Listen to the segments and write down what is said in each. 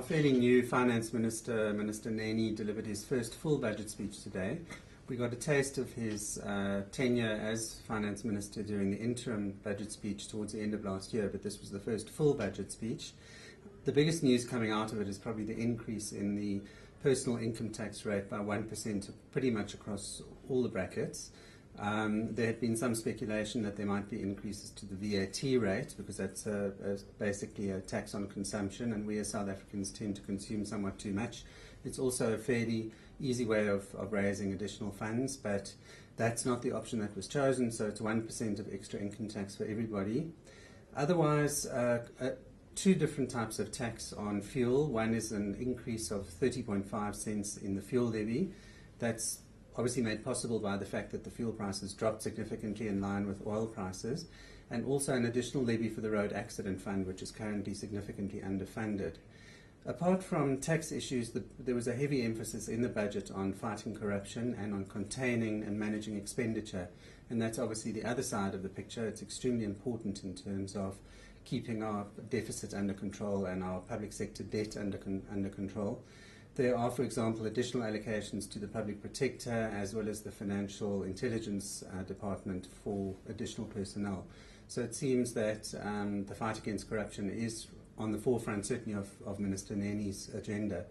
fairly new Finance Minister, Minister Nene, delivered his first full budget speech today. We got a taste of his tenure as Finance Minister during the interim budget speech towards the end of last year, but this was the first full budget speech. The biggest news coming out of it is probably the increase in the personal income tax rate by 1% pretty much across all the brackets. There had been some speculation that there might be increases to the VAT rate because that's basically a tax on consumption, and we as South Africans tend to consume somewhat too much. It's also a fairly easy way of raising additional funds, but that's not the option that was chosen, so it's 1% of extra income tax for everybody. Otherwise, two different types of tax on fuel. One is an increase of 30.5 cents in the fuel levy. That's obviously made possible by the fact that the fuel prices dropped significantly in line with oil prices, and also an additional levy for the Road Accident Fund, which is currently significantly underfunded. Apart from tax issues, there was a heavy emphasis in the budget on fighting corruption and on containing and managing expenditure, and that's obviously the other side of the picture. It's extremely important in terms of keeping our deficit under control and our public sector debt under control. There are, for example, additional allocations to the Public Protector as well as the Financial Intelligence Department for additional personnel. So it seems that the fight against corruption is on the forefront, certainly, of Minister Nene's agenda.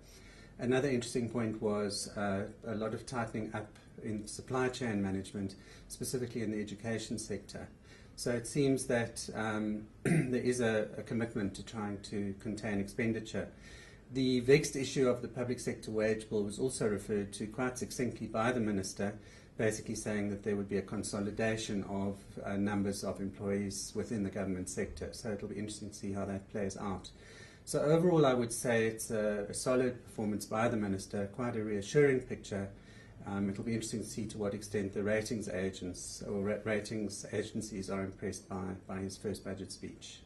Another interesting point was a lot of tightening up in supply chain management, specifically in the education sector. So it seems that there is a commitment to trying to contain expenditure. The vexed issue of the public sector wage bill was also referred to quite succinctly by the Minister, basically saying that there would be a consolidation of numbers of employees within the government sector. So it'll be interesting to see how that plays out. So overall, I would say it's a solid performance by the Minister, quite a reassuring picture. It'll be interesting to see to what extent the ratings agents or ratings agencies are impressed by his first budget speech.